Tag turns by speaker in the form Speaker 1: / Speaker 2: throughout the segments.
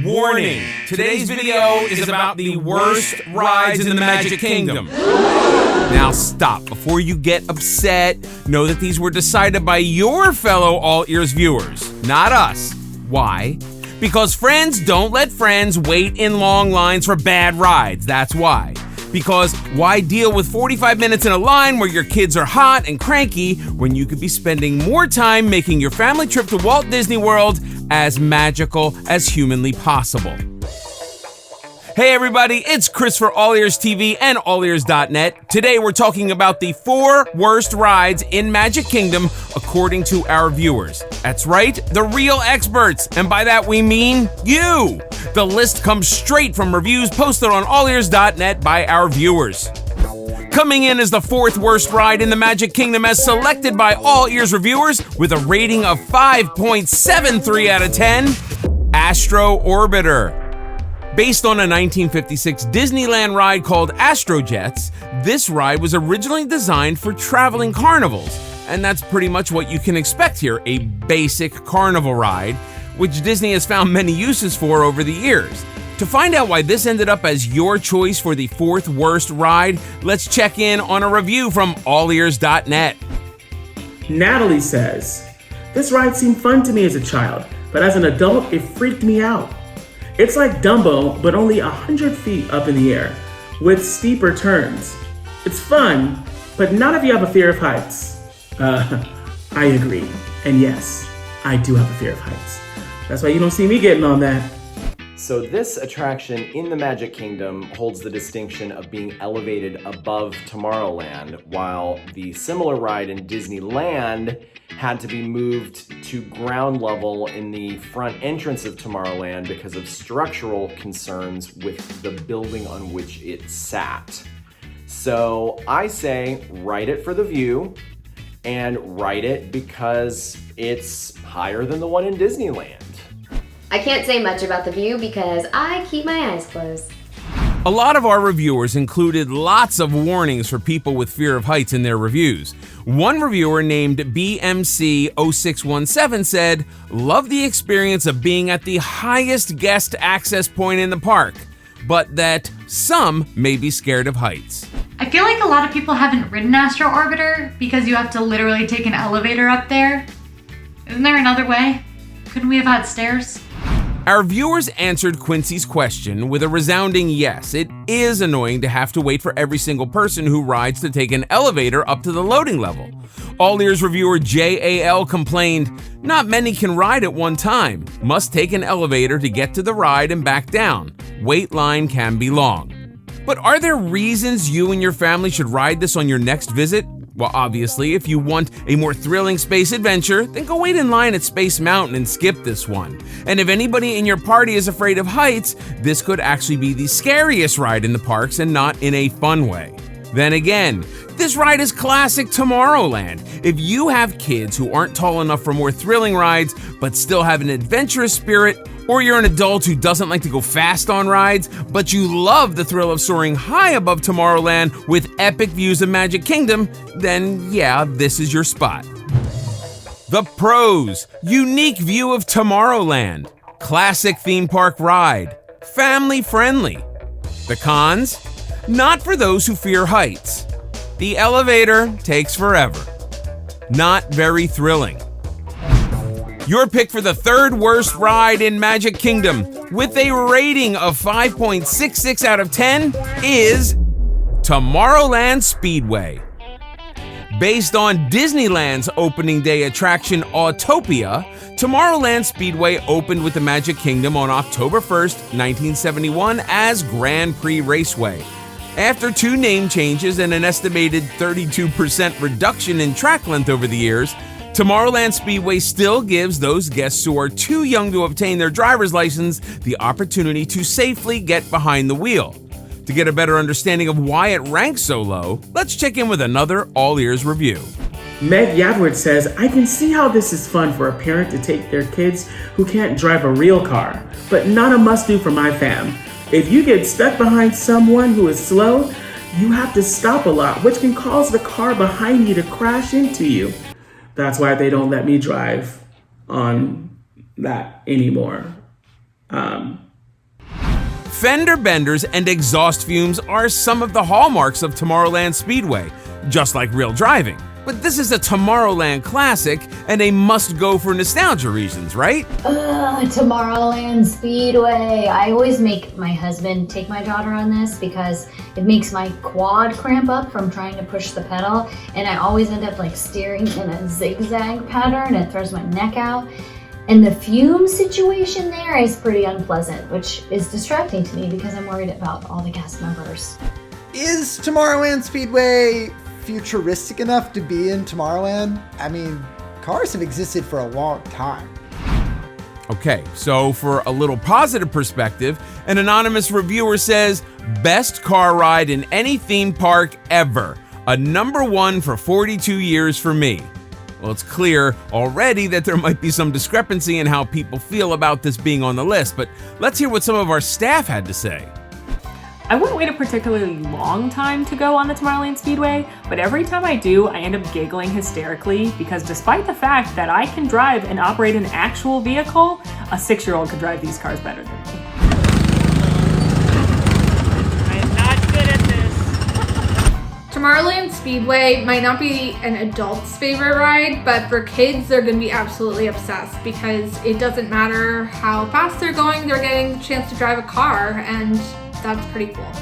Speaker 1: Warning! Today's video is about the worst rides in the Magic Kingdom. Now stop. Before you get upset, know that these were decided by your fellow AllEars viewers, not us. Why? Because friends don't let friends wait in long lines for bad rides, that's why. Because why deal with 45 minutes in a line where your kids are hot and cranky when you could be spending more time making your family trip to Walt Disney World as magical as humanly possible? Hey everybody, it's Chris for AllEars TV and AllEars.net. Today we're talking about the 4 worst rides in Magic Kingdom according to our viewers. That's right, the real experts, and by that we mean you. The list comes straight from reviews posted on AllEars.net by our viewers. Coming in as the 4th worst ride in the Magic Kingdom as selected by AllEars reviewers with a rating of 5.73 out of 10, Astro Orbiter. Based on a 1956 Disneyland ride called Astro Jets, this ride was originally designed for traveling carnivals, and that's pretty much what you can expect here, a basic carnival ride, which Disney has found many uses for over the years. To find out why this ended up as your choice for the 4th worst ride, let's check in on a review from AllEars.net.
Speaker 2: Natalie says, "This ride seemed fun to me as a child, but as an adult, it freaked me out. It's like Dumbo, but only 100 feet up in the air, with steeper turns. It's fun, but not if you have a fear of heights." I agree. And yes, I do have a fear of heights. That's why you don't see me getting on that.
Speaker 3: So this attraction in the Magic Kingdom holds the distinction of being elevated above Tomorrowland, while the similar ride in Disneyland had to be moved to ground level in the front entrance of Tomorrowland because of structural concerns with the building on which it sat. So I say write it for the view and write it because it's higher than the one in Disneyland.
Speaker 4: I can't say much about the view because I keep my eyes closed.
Speaker 1: A lot of our reviewers included lots of warnings for people with fear of heights in their reviews. One reviewer named BMC0617 said, "Love the experience of being at the highest guest access point in the park, but that some may be scared of heights."
Speaker 5: I feel like a lot of people haven't ridden Astro Orbiter because you have to literally take an elevator up there. Isn't there another way? Couldn't we have had stairs?
Speaker 1: Our viewers answered Quincy's question with a resounding yes. It is annoying to have to wait for every single person who rides to take an elevator up to the loading level. AllEars reviewer JAL complained, "Not many can ride at one time. Must take an elevator to get to the ride and back down. Wait line can be long." But are there reasons you and your family should ride this on your next visit? Well, obviously, if you want a more thrilling space adventure, then go wait in line at Space Mountain and skip this one. And if anybody in your party is afraid of heights, this could actually be the scariest ride in the parks and not in a fun way. Then again, this ride is classic Tomorrowland. If you have kids who aren't tall enough for more thrilling rides, but still have an adventurous spirit, or you're an adult who doesn't like to go fast on rides, but you love the thrill of soaring high above Tomorrowland with epic views of Magic Kingdom, then yeah, this is your spot. The pros: unique view of Tomorrowland, classic theme park ride, family friendly. The cons: not for those who fear heights. The elevator takes forever. Not very thrilling. Your pick for the 3rd worst ride in Magic Kingdom with a rating of 5.66 out of 10 is Tomorrowland Speedway. Based on Disneyland's opening day attraction Autopia, Tomorrowland Speedway opened with the Magic Kingdom on October 1st, 1971 as Grand Prix Raceway. After 2 name changes and an estimated 32% reduction in track length over the years, Tomorrowland Speedway still gives those guests who are too young to obtain their driver's license the opportunity to safely get behind the wheel. To get a better understanding of why it ranks so low, let's check in with another AllEars review.
Speaker 2: Meg Yadward says, "I can see how this is fun for a parent to take their kids who can't drive a real car, but not a must-do for my fam. If you get stuck behind someone who is slow, you have to stop a lot, which can cause the car behind you to crash into you. That's why they don't let me drive on that anymore."
Speaker 1: Fender benders and exhaust fumes are some of the hallmarks of Tomorrowland Speedway, just like real driving. But this is a Tomorrowland classic and a must-go for nostalgia reasons, right?
Speaker 6: Tomorrowland Speedway. I always make my husband take my daughter on this because it makes my quad cramp up from trying to push the pedal, and I always end up like steering in a zigzag pattern. It throws my neck out. And the fume situation there is pretty unpleasant, which is distracting to me because I'm worried about all the cast members.
Speaker 7: Is Tomorrowland Speedway futuristic enough to be in Tomorrowland? I mean, cars have existed for a long time.
Speaker 1: Okay, so for a little positive perspective, an anonymous reviewer says, best car ride in any theme park ever. A #1 for 42 years for me. Well, it's clear already that there might be some discrepancy in how people feel about this being on the list, but let's hear what some of our staff had to say.
Speaker 8: I wouldn't wait a particularly long time to go on the Tomorrowland Speedway, but every time I do, I end up giggling hysterically because despite the fact that I can drive and operate an actual vehicle, a 6-year-old could drive these cars better than me.
Speaker 9: I am not good at this. Tomorrowland Speedway might not be an adult's favorite ride, but for kids, they're going to be absolutely obsessed because it doesn't matter how fast they're going, they're getting the chance to drive a car, and that's pretty cool.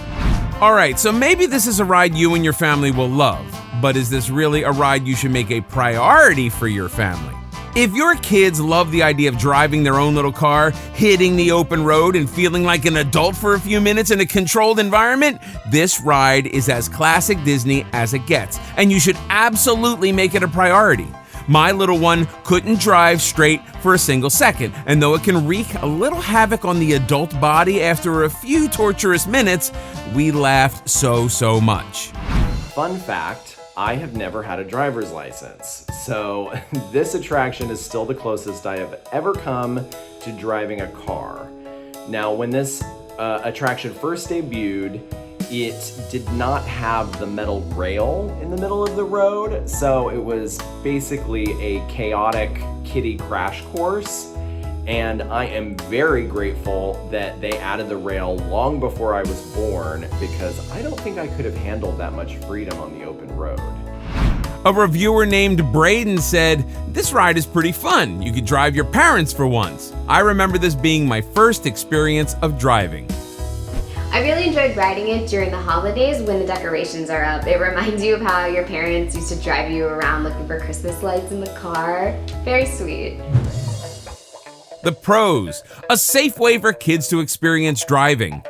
Speaker 1: All right, so maybe this is a ride you and your family will love, but is this really a ride you should make a priority for your family? If your kids love the idea of driving their own little car, hitting the open road, and feeling like an adult for a few minutes in a controlled environment, this ride is as classic Disney as it gets, and you should absolutely make it a priority. My little one couldn't drive straight for a single second, and though it can wreak a little havoc on the adult body after a few torturous minutes, we laughed so much.
Speaker 3: Fun fact, I have never had a driver's license, so this attraction is still the closest I have ever come to driving a car. Now, when this attraction first debuted, it did not have the metal rail in the middle of the road, so it was basically a chaotic kiddie crash course. And I am very grateful that they added the rail long before I was born because I don't think I could have handled that much freedom on the open road.
Speaker 1: A reviewer named Braden said, this ride is pretty fun. You could drive your parents for once. I remember this being my first experience of driving.
Speaker 4: I really enjoyed riding it during the holidays when the decorations are up. It reminds you of how your parents used to drive you around looking for Christmas lights in the car. Very sweet.
Speaker 1: The pros, a safe way for kids to experience driving.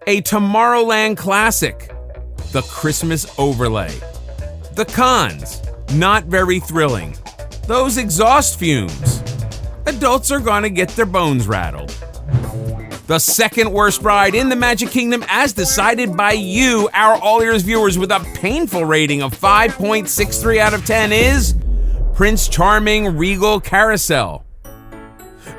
Speaker 1: A Tomorrowland classic, the Christmas overlay. The cons, not very thrilling. Those exhaust fumes. Adults are gonna get their bones rattled. The second worst ride in the Magic Kingdom as decided by you, our AllEars viewers, with a painful rating of 5.63 out of 10 is Prince Charming Regal Carousel.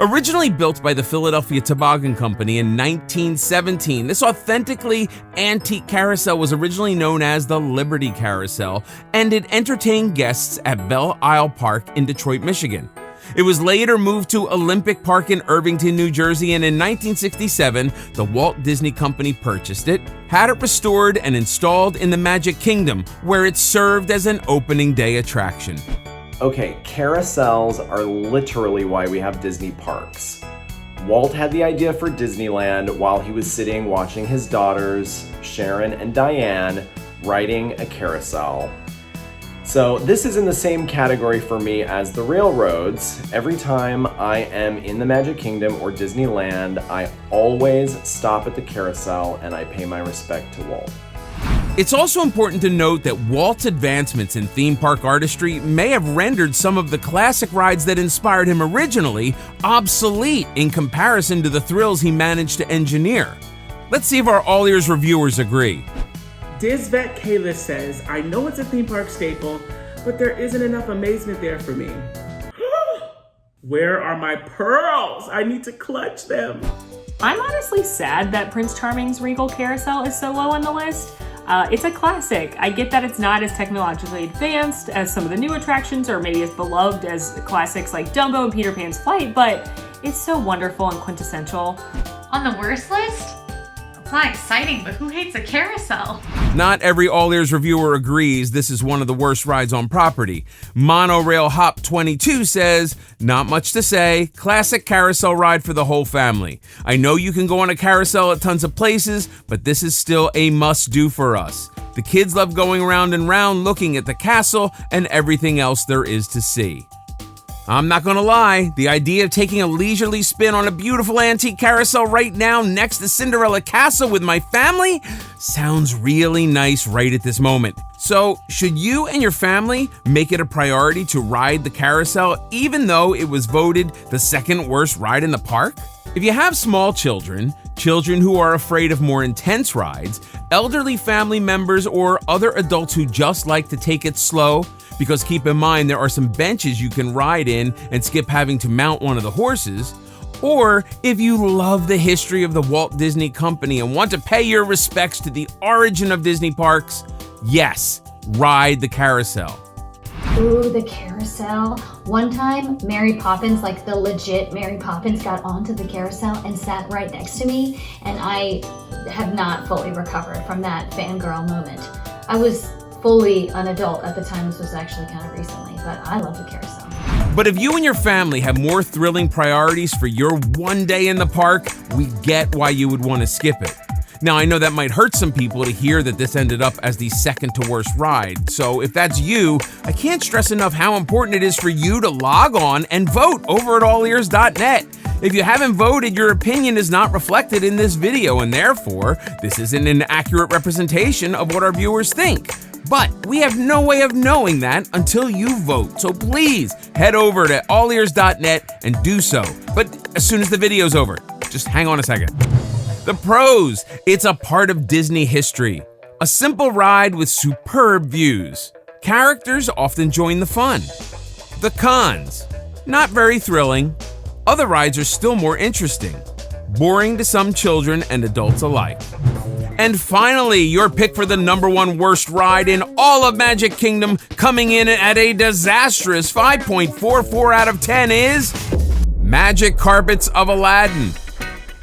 Speaker 1: Originally built by the Philadelphia Toboggan Company in 1917, this authentically antique carousel was originally known as the Liberty Carousel, and it entertained guests at Belle Isle Park in Detroit, Michigan. It was later moved to Olympic Park in Irvington, New Jersey, and in 1967, the Walt Disney Company purchased it, had it restored, and installed in the Magic Kingdom, where it served as an opening day attraction.
Speaker 3: Okay, carousels are literally why we have Disney parks. Walt had the idea for Disneyland while he was sitting watching his daughters, Sharon and Diane, riding a carousel. So this is in the same category for me as the railroads. Every time I am in the Magic Kingdom or Disneyland, I always stop at the carousel and I pay my respect to Walt.
Speaker 1: It's also important to note that Walt's advancements in theme park artistry may have rendered some of the classic rides that inspired him originally obsolete in comparison to the thrills he managed to engineer. Let's see if our AllEars reviewers agree.
Speaker 2: DizVet Kayla says, I know it's a theme park staple, but there isn't enough amazement there for me. Where are my pearls? I need to clutch them.
Speaker 8: I'm honestly sad that Prince Charming's Regal Carousel is so low on the list. It's a classic. I get that it's not as technologically advanced as some of the new attractions or maybe as beloved as classics like Dumbo and Peter Pan's Flight, but it's so wonderful and quintessential.
Speaker 5: On the worst list? It's not exciting, but who hates a carousel?
Speaker 1: Not every AllEars reviewer agrees this is one of the worst rides on property. Monorail Hop 22 says, not much to say, classic carousel ride for the whole family. I know you can go on a carousel at tons of places, but this is still a must-do for us. The kids love going round and round looking at the castle and everything else there is to see. I'm not gonna lie, the idea of taking a leisurely spin on a beautiful antique carousel right now next to Cinderella Castle with my family sounds really nice right at this moment. So, should you and your family make it a priority to ride the carousel even though it was voted the second worst ride in the park? If you have small children, children who are afraid of more intense rides, elderly family members, or other adults who just like to take it slow, because keep in mind there are some benches you can ride in and skip having to mount one of the horses, or if you love the history of the Walt Disney Company and want to pay your respects to the origin of Disney parks, yes, ride the carousel.
Speaker 6: Ooh, the carousel. One time, Mary Poppins, like the legit Mary Poppins, got onto the carousel and sat right next to me, and I have not fully recovered from that fangirl moment. I was fully an adult at the time. This was actually kind of recently, but I love the carousel.
Speaker 1: But if you and your family have more thrilling priorities for your one day in the park, we get why you would want to skip it. Now, I know that might hurt some people to hear that this ended up as the second to worst ride, so if that's you, I can't stress enough how important it is for you to log on and vote over at AllEars.net. If you haven't voted, your opinion is not reflected in this video, and therefore, this isn't an accurate representation of what our viewers think. But we have no way of knowing that until you vote, so please head over to AllEars.net and do so. But as soon as the video's over, just hang on a second. The pros, it's a part of Disney history. A simple ride with superb views. Characters often join the fun. The cons, not very thrilling. Other rides are still more interesting. Boring to some children and adults alike. And finally, your pick for the number one worst ride in all of Magic Kingdom, coming in at a disastrous 5.44 out of 10 is Magic Carpets of Aladdin.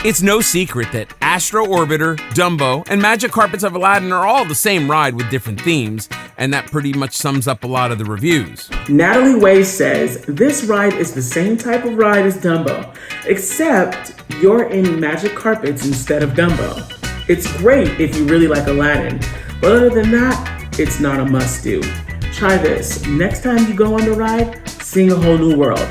Speaker 1: It's no secret that Astro Orbiter, Dumbo, and Magic Carpets of Aladdin are all the same ride with different themes, and that pretty much sums up a lot of the reviews.
Speaker 2: Natalie Way says, this ride is the same type of ride as Dumbo, except you're in Magic Carpets instead of Dumbo. It's great if you really like Aladdin, but other than that, it's not a must-do. Try this. Next time you go on the ride, sing A Whole New World.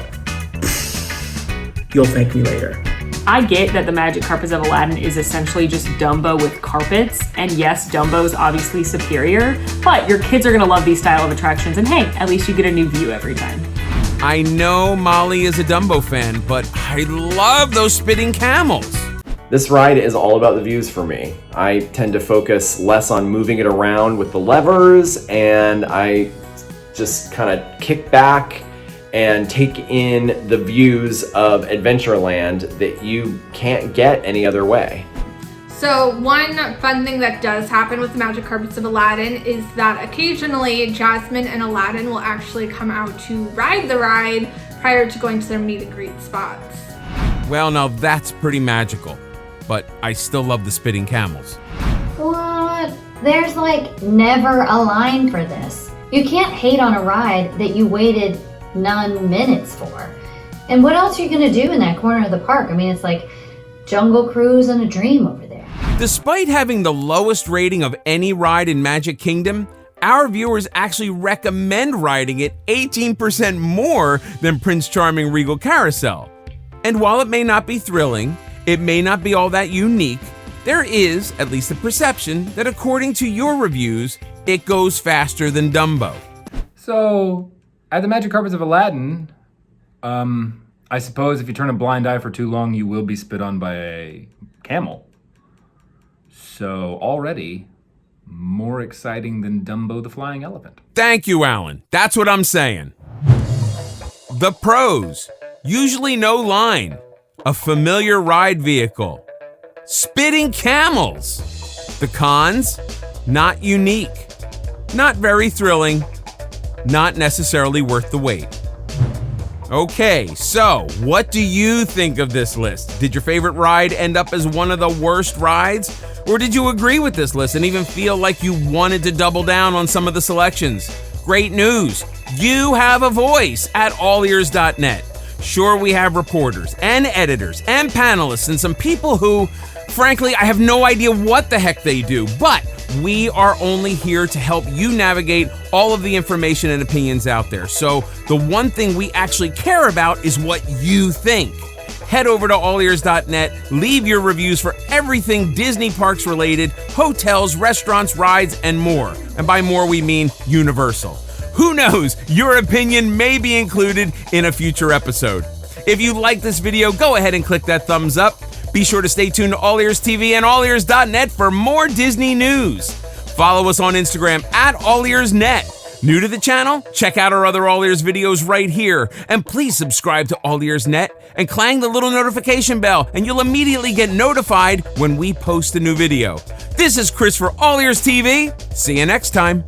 Speaker 2: You'll thank me later.
Speaker 8: I get that the Magic Carpets of Aladdin is essentially just Dumbo with carpets, and yes, Dumbo is obviously superior, but your kids are gonna love these style of attractions, and hey, at least you get a new view every time.
Speaker 1: I know Molly is a Dumbo fan, but I love those spitting camels.
Speaker 3: This ride is all about the views for me. I tend to focus less on moving it around with the levers, and I just kind of kick back and take in the views of Adventureland that you can't get any other way.
Speaker 9: So one fun thing that does happen with the Magic Carpets of Aladdin is that occasionally Jasmine and Aladdin will actually come out to ride the ride prior to going to their meet and greet spots.
Speaker 1: Well, now that's pretty magical, but I still love the spitting camels.
Speaker 6: What? There's like never a line for this. You can't hate on a ride that you waited 9 minutes for. And what else are you gonna do in that corner of the park? I mean, it's like Jungle Cruise and a dream over there.
Speaker 1: Despite having the lowest rating of any ride in Magic Kingdom, our viewers actually recommend riding it 18% more than Prince Charming Regal Carousel. And while it may not be thrilling, it may not be all that unique, there is at least a perception that according to your reviews, it goes faster than Dumbo.
Speaker 10: So, at the Magic Carpets of Aladdin, I suppose if you turn a blind eye for too long, you will be spit on by a camel. So already, more exciting than Dumbo the Flying Elephant.
Speaker 1: Thank you, Alan. That's what I'm saying. The pros, usually no line, a familiar ride vehicle, spitting camels. The cons, not unique, not very thrilling, not necessarily worth the wait. Okay, so what do you think of this list? Did your favorite ride end up as one of the worst rides? Or did you agree with this list and even feel like you wanted to double down on some of the selections? Great news! You have a voice at AllEars.net. Sure, we have reporters and editors and panelists and some people who, frankly, I have no idea what the heck they do, but we are only here to help you navigate all of the information and opinions out there. So the one thing we actually care about is what you think. Head over to AllEars.net, leave your reviews for everything Disney parks related, hotels, restaurants, rides, and more. And by more, we mean Universal. Who knows, your opinion may be included in a future episode. If you like this video, go ahead and click that thumbs up. Be sure to stay tuned to All Ears TV and AllEars.net for more Disney news. Follow us on Instagram at AllEars.net. New to the channel? Check out our other All Ears videos right here. And please subscribe to AllEars.net and clang the little notification bell, and you'll immediately get notified when we post a new video. This is Chris for All Ears TV. See you next time.